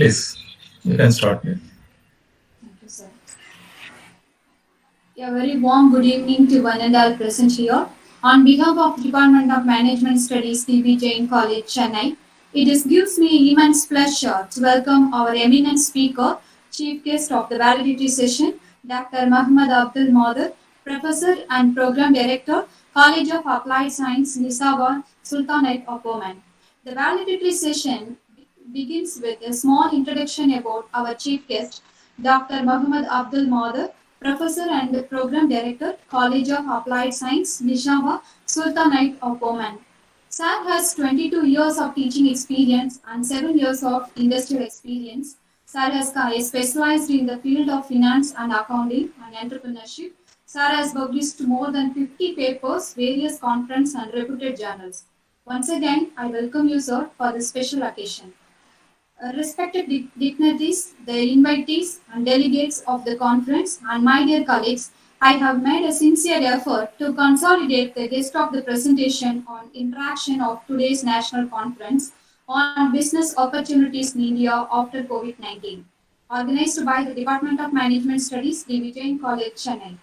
Please, you can start. Thank you, sir. A very warm good evening to one and all present here. On behalf of Department of Management Studies, DBJC College, Chennai, it gives me immense pleasure to welcome our eminent speaker, chief guest of the validity session, Dr. Muhammad Abdul Madir, Professor and Program Director, College of Applied Science, Nisaba, Sultanate of Oman. The validity session begins with a small introduction about our chief guest, Dr. Muhammad Abdul Madir, Professor and Program Director, College of Applied Science, Nishaba, Sultanate of Oman. Sir has 22 years of teaching experience and 7 years of industrial experience. Sir has specialized in the field of finance and accounting and entrepreneurship. Sir has published more than 50 papers, various conference and reputed journals. Once again, I welcome you, sir, for this special occasion. Respected dignitaries, the invitees and delegates of the conference, and my dear colleagues, I have made a sincere effort to consolidate the gist of the presentation on interaction of today's national conference on business opportunities in India after COVID-19, organized by the Department of Management Studies, DBJC College, Chennai.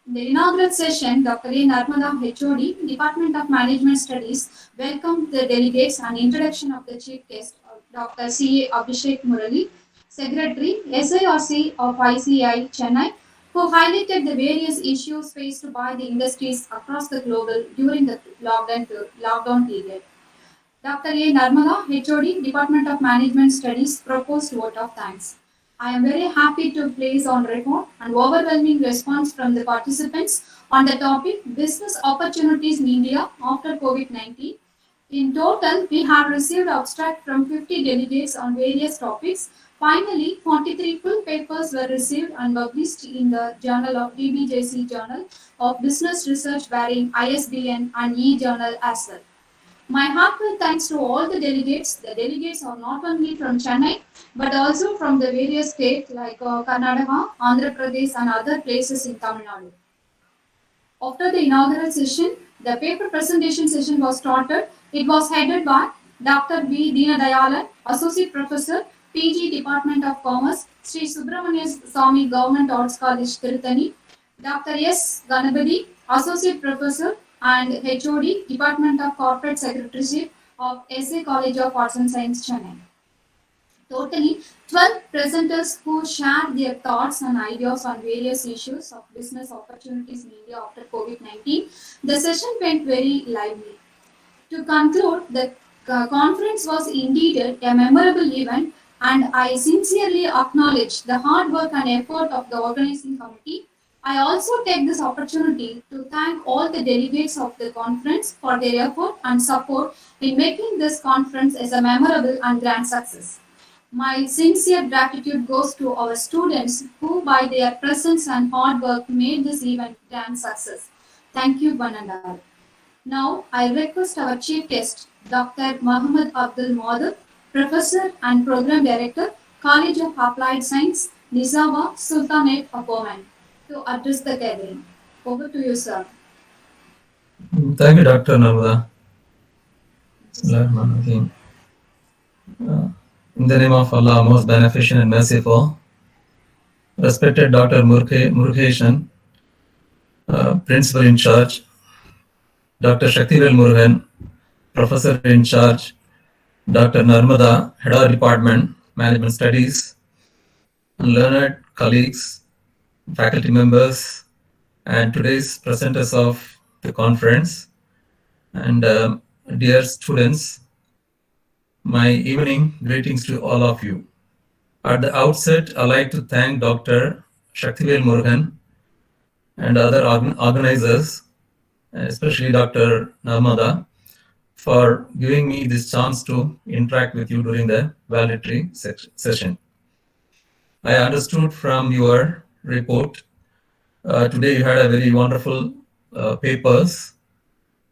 In the inaugural session, Dr. A. Narmada, HOD, Department of Management Studies, welcomed the delegates and introduction of the chief guest, Dr. C. A. Abhishek Murali, Secretary, SIRC of ICI Chennai, who highlighted the various issues faced by the industries across the globe during the lockdown period. Dr. A. Narmada, HOD, Department of Management Studies, proposed vote of thanks. I am very happy to place on record an overwhelming response from the participants on the topic Business Opportunities in India after COVID-19. In total, we have received abstract from 50 delegates on various topics. Finally, 43 full papers were received and published in the Journal of DBJC Journal of Business Research bearing ISBN and e-journal as well. My heartfelt thanks to all the delegates. The delegates are not only from Chennai, but also from the various states like Karnataka, Andhra Pradesh, and other places in Tamil Nadu. After the inaugural session, the paper presentation session was started. It was headed by Dr. B. Deenadayalan, Associate Professor, PG Department of Commerce, Sri Subramania Swamy Government Arts College, Tirutani, Dr. S. Ganapati, Associate Professor and HOD, Department of Corporate Secretaryship of SA College of Arts and Science, Chennai. Totally 12 presenters who shared their thoughts and ideas on various issues of business opportunities in India after COVID-19. The session went very lively. To conclude, the conference was indeed a memorable event, and I sincerely acknowledge the hard work and effort of the organizing committee. I also take this opportunity to thank all the delegates of the conference for their effort and support in making this conference as a memorable and grand success. My sincere gratitude goes to our students who, by their presence and hard work, made this event a grand success. Thank you, one and all. Now, I request our chief guest, Dr. Muhammad Abdul Madir, Professor and Program Director, College of Applied Science, Nizama, Sultanate of Oman, to address the gathering. Over to you, sir. Thank you, Dr. Narmada. In the name of Allah, most beneficent and merciful, respected Dr. Murugeshan, Principal in Charge, Dr. Shaktivel Murugan, Professor in Charge, Dr. Narmada, Head of Department, Management Studies, learned colleagues, faculty members, and today's presenters of the conference, and dear students, my evening greetings to all of you. At the outset, I'd like to thank Dr. Shaktivel Murugan and other organizers, especially Dr. Narmada, for giving me this chance to interact with you during the valedictory session. I understood from your report, today you had a very wonderful papers.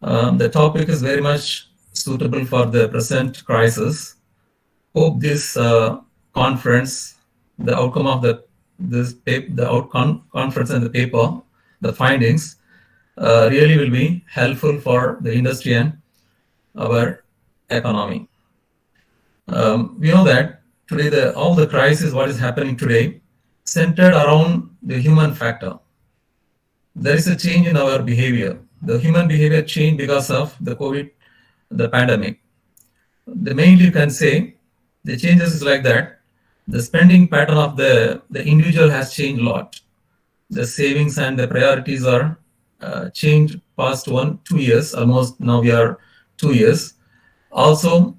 The topic is very much suitable for the present crisis. Hope this conference, the outcome of conference and the paper, the findings, really will be helpful for the industry and our economy. We know that today all the crisis, what is happening today, centered around the human factor. There is a change in our behavior. The human behavior changed because of the COVID, the pandemic. The mainly you can say the changes is like that. The spending pattern of the individual has changed a lot. The savings and the priorities are changed past 1-2 years. Almost now we are 2 years. Also,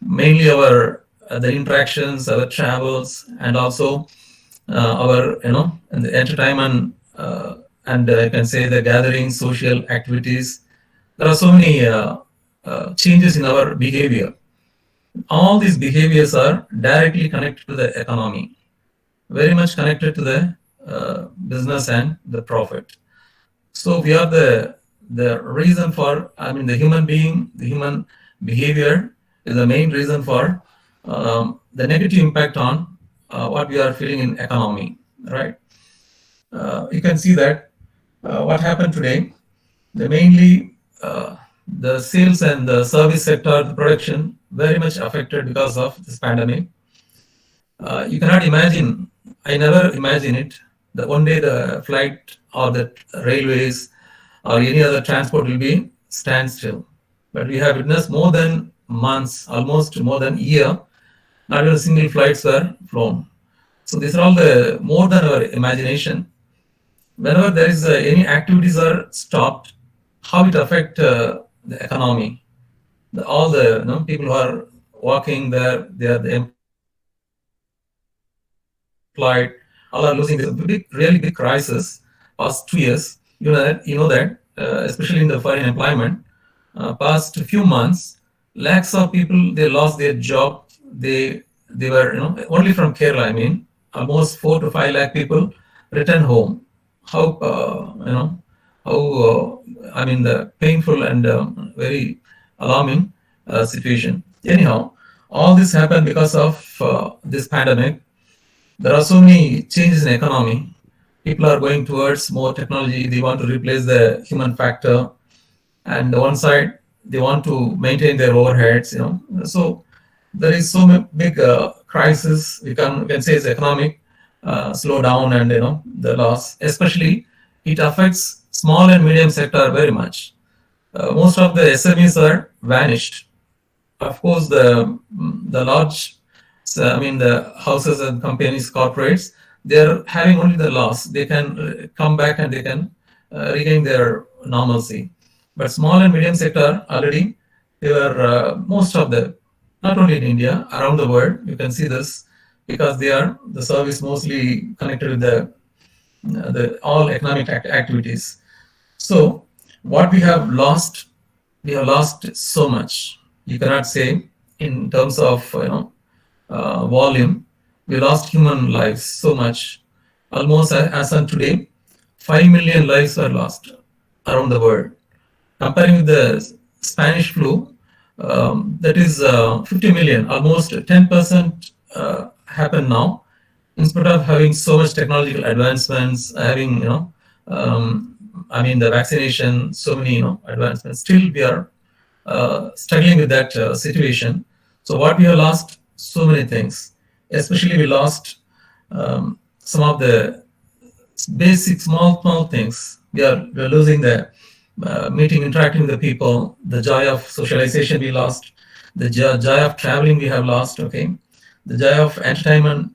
mainly our the interactions, our travels, and also our and the entertainment and I can say the gatherings, social activities. There are so many changes in our behavior. All these behaviors are directly connected to the economy, very much connected to the business and the profit. So we are the reason for, I mean, the human being, the human behavior is the main reason for the negative impact on what we are feeling in economy, right? You can see that what happened today, the mainly the sales and the service sector, the production, very much affected because of this pandemic. You cannot imagine, I never imagine it, that one day the flight or the railways or any other transport will be standstill. But we have witnessed more than months, almost more than a year, not even single flights were flown. So these are all the more than our imagination. Whenever there is any activities are stopped, how it affect the economy. All the people who are working there, they are the employed, all are losing. This big, really big crisis past 2 years. You know that especially in the foreign employment, past few months, lakhs of people they lost their job. They were only from Kerala. I mean, almost 4 to 5 lakh people return home. How I mean the painful and very alarming situation. Anyhow, all this happened because of this pandemic. There are so many changes in economy. People are going towards more technology. They want to replace the human factor, and on one side they want to maintain their overheads. So there is so big crisis. We can say it's economic slowdown and the loss. Especially it affects small and medium sector very much. Most of the SMEs are vanished. Of course, the large, I mean the houses and companies, corporates, they're having only the loss. They can come back and they can regain their normalcy. But small and medium sector already, they were most of the, not only in India, around the world, you can see this because they are the service mostly connected with the all economic activities. So what we have lost so much. You cannot say in terms of volume. We lost human lives so much. Almost as on today, 5 million lives were lost around the world. Comparing with the Spanish flu, that is 50 million, almost 10% happen now. In spite of having so much technological advancements, having I mean the vaccination, so many advancements, still we are struggling with that situation. So what we have lost, so many things. Especially we lost some of the basic small things. We are losing the meeting, interacting with the people, the joy of socialization we lost, the joy of traveling we have lost, okay, the joy of entertainment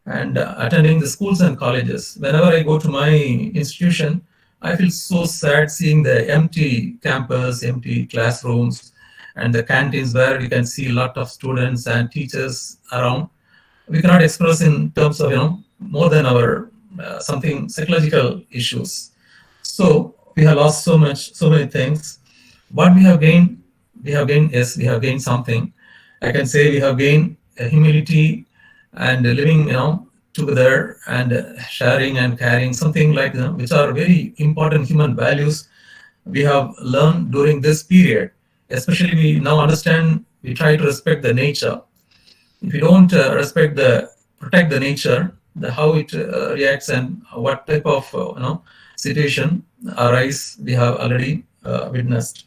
and attending the schools and colleges. Whenever I go to my institution, I feel so sad seeing the empty campus, empty classrooms, and the canteens where we can see a lot of students and teachers around. We cannot express in terms of more than our something psychological issues. So we have lost so many things. What we have gained, we have gained something. I can say we have gained humility and living together and sharing and caring, something like which are very important human values we have learned during this period. Especially we now understand, we try to respect the nature. If you don't protect the nature, how it reacts and what type of situation arise, we have already witnessed.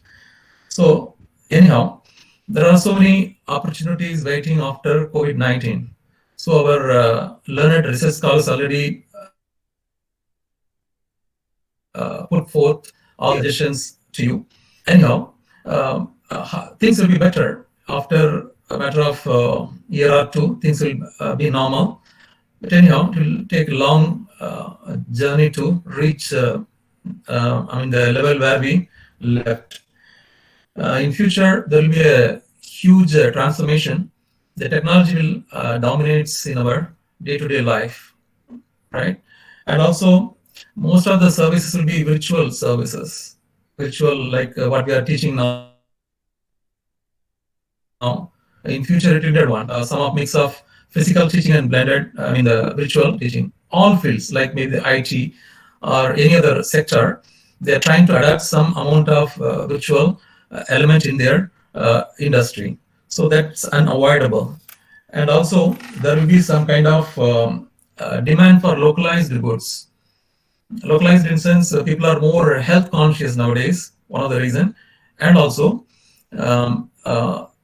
So anyhow, there are so many opportunities waiting after COVID-19. So our learned research scholars already put forth all the suggestions to you. Anyhow, things will be better after a matter of year or two. Things will be normal. But anyhow, it will take a long journey to reach, the level where we left. In future, there will be a huge transformation. The technology will dominates in our day-to-day life, right? And also, most of the services will be virtual services, virtual like what we are teaching now. In future, it will be advanced. Some of mix of physical teaching and blended, the virtual teaching. All fields like maybe the IT or any other sector, they are trying to adapt some amount of virtual element in their industry. So that's unavoidable. And also, there will be some kind of demand for localized goods. Localized in sense, people are more health conscious nowadays, one of the reason. And also,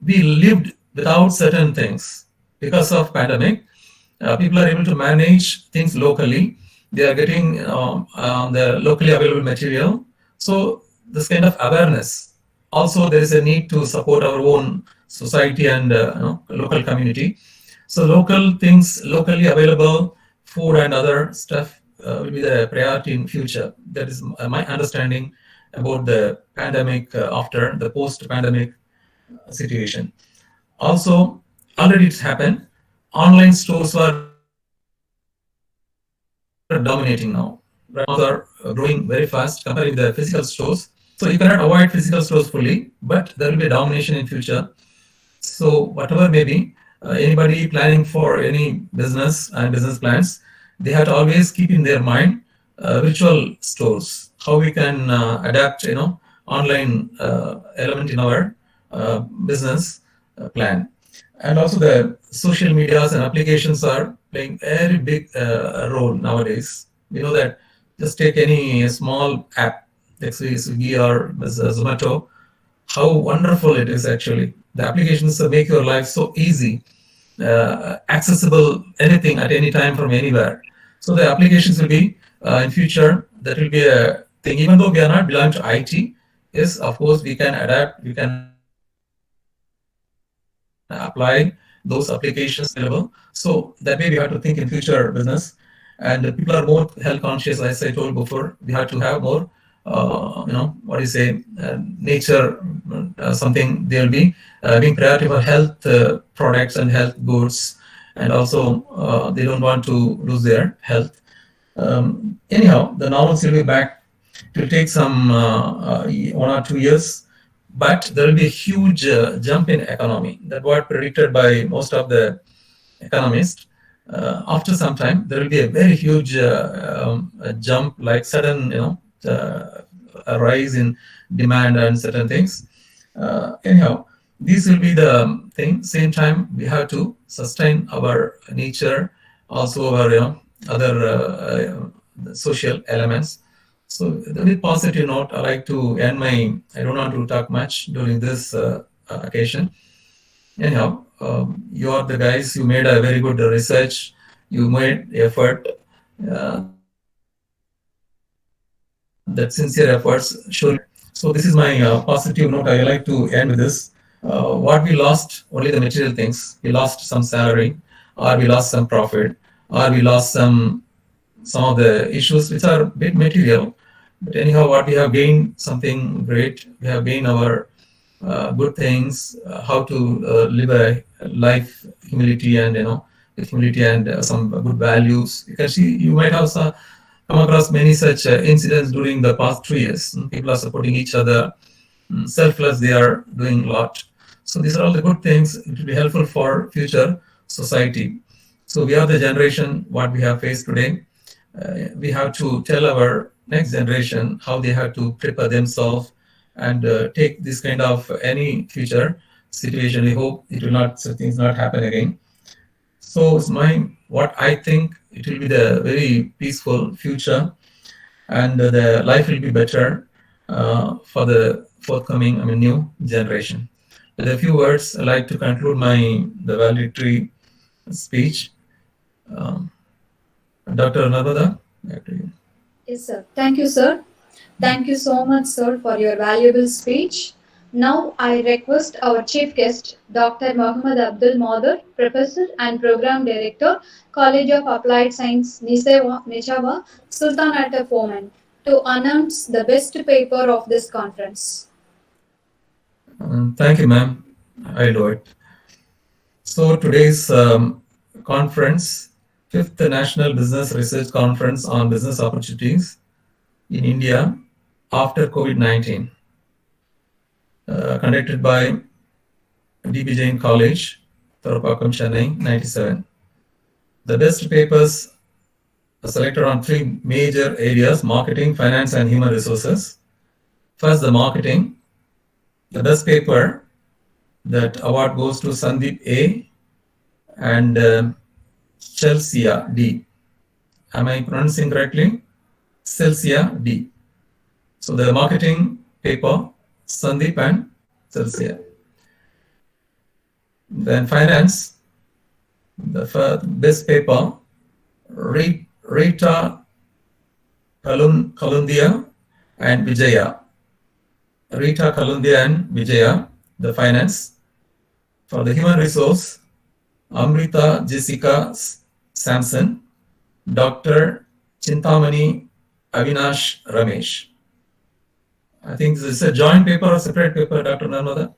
we lived without certain things because of pandemic. People are able to manage things locally. They are getting the locally available material. So this kind of awareness. Also, there is a need to support our own society and local community. So local things, locally available food and other stuff will be the priority in future. That is my understanding about the pandemic after the post-pandemic situation. Also, already it's happened. Online stores were dominating now. Brands are growing very fast compared with the physical stores. So you cannot avoid physical stores fully, but there will be a domination in future. So whatever may be, anybody planning for any business and business plans, they have to always keep in their mind virtual stores, how we can adapt, online element in our business plan. And also the social medias and applications are playing very big role nowadays. We know that just take any small app, like Swiggy or Zomato, how wonderful it is actually. The applications make your life so easy, accessible anything at any time from anywhere. So the applications will be in future, that will be a thing. Even though we are not belong to IT, yes, of course we can adapt, we can apply those applications available. So that way we have to think in future business. And people are more health conscious, as I told before. We have to have more, nature, something they'll be being priority for health products and health goods. And also they don't want to lose their health. Anyhow, the normalcy will be back. It will take some 1 or 2 years, but there will be a huge jump in economy. That's what predicted by most of the economists. After some time, there will be a very huge jump, like sudden, a rise in demand and certain things. Anyhow, these will be the thing. Same time, we have to sustain our nature, also our other social elements. So with positive note, I like to end my. I don't want to talk much during this occasion. Anyhow, you are the guys. You made a very good research. You made effort. That sincere efforts should. So this is my positive note. I like to end with this. What we lost, only the material things. We lost some salary, or we lost some profit, or we lost some of the issues which are a bit material. But anyhow, what we have gained something great. We have gained our good things, how to live a life, humility, and with humility and some good values. You can see, you might have come across many such incidents during the past 2 years. People are supporting each other, selfless. They are doing a lot. So these are all the good things. It will be helpful for future society. So we are the generation what we have faced today. We have to tell our next generation how they have to prepare themselves and take this kind of any future situation. We hope it will not, so things not happen again. So it's what I think, it will be the very peaceful future, and the life will be better for the forthcoming, new generation. With a few words, I'd like to conclude the valedictory speech. Dr. Narvada, back to you. Yes, sir. Thank you, sir. Thank you so much, sir, for your valuable speech. Now I request our chief guest, Dr. Mohammed Abdul Madur, Professor and Program Director, College of Applied Science, Nichawa, Sultanate of Oman, to announce the best paper of this conference. Thank you, ma'am. I'll do it. So today's conference, 5th National Business Research Conference on Business Opportunities in India after COVID-19, conducted by DBJC College, Thorapakam, Chennai, 97. The best papers are selected on 3 major areas: marketing, finance, and human resources. First, the marketing. The best paper, that award goes to Sandeep A and Chelsea D. Am I pronouncing correctly? Chelsea D. So the marketing paper, Sandeep and Chelsea. Then finance, the best paper, Rita Kalundia and Vijaya. Rita Kalundia and Vijaya, the finance. For the human resource, Amrita Jessica Sampson, Dr. Chintamani Avinash Ramesh. I think this is a joint paper or separate paper, Dr. Narmada?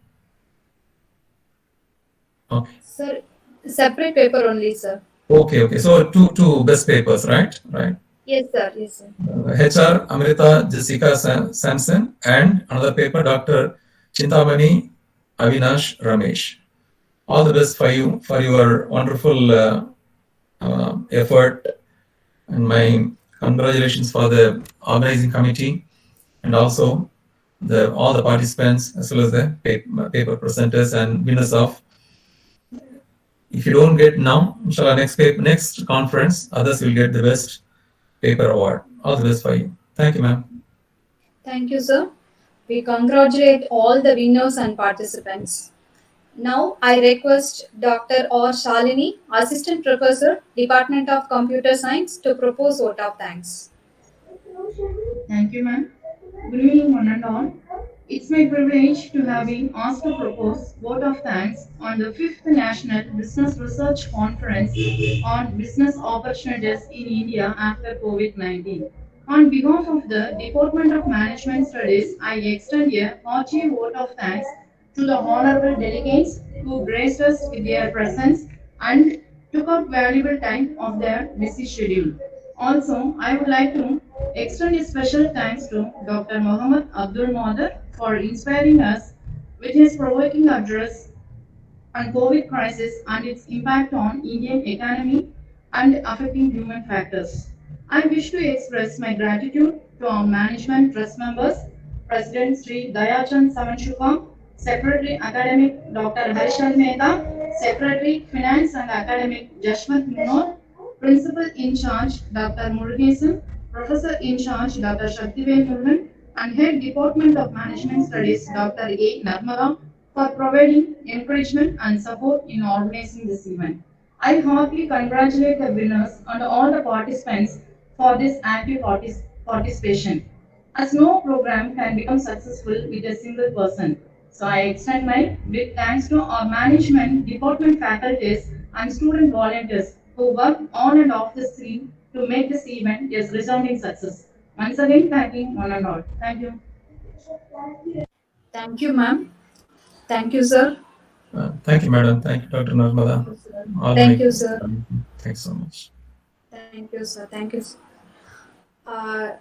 Okay. Sir, separate paper only, sir. Okay. So two best papers, right? Right. Yes, sir. Yes, sir. HR Amrita Jessica Sampson and another paper, Dr. Chintamani Avinash Ramesh. All the best for you for your wonderful effort, and my congratulations for the organizing committee and also all the participants as well as the paper presenters and winners of. If you don't get now, inshallah, next conference, others will get the best paper award. All the best for you. Thank you, ma'am. Thank you, sir. We congratulate all the winners and participants. Now I request Dr. R. Shalini, Assistant Professor, Department of Computer Science, to propose vote of thanks. Thank you, ma'am. Good evening, one and all. It's my privilege to have been asked to propose vote of thanks on the 5th National Business Research Conference on Business Opportunities in India after COVID-19. On behalf of the Department of Management Studies, I extend a hearty vote of thanks to the honorable delegates who graced us with their presence and took up valuable time of their busy schedule. Also, I would like to extend a special thanks to Dr. Mohammed Abdul Madur for inspiring us with his provoking address on COVID crisis and its impact on Indian economy and affecting human factors. I wish to express my gratitude to our management trust members, President Sri Dayachand Samanshukam, Secretary Academic Dr. Harshal Mehta, Secretary Finance and Academic Jashwant Munor, Principal in charge Dr. Murugesan, Professor in charge Dr. Shaktivel Murugan, and Head Department of Management Studies Dr. A. Narmada for providing encouragement and support in organizing this event. I heartily congratulate the winners and all the participants for this active participation, as no program can become successful with a single person. So I extend my big thanks to our management, department faculties, and student volunteers who worked on and off the screen to make this event a resounding success. Once again, thanking one and all. Thank you. Thank you, ma'am. Thank you, sir. Thank you, madam. Thank you, Dr. Narmada. Thank you, sir. Thanks so much. Thank you, sir. Thank you, sir.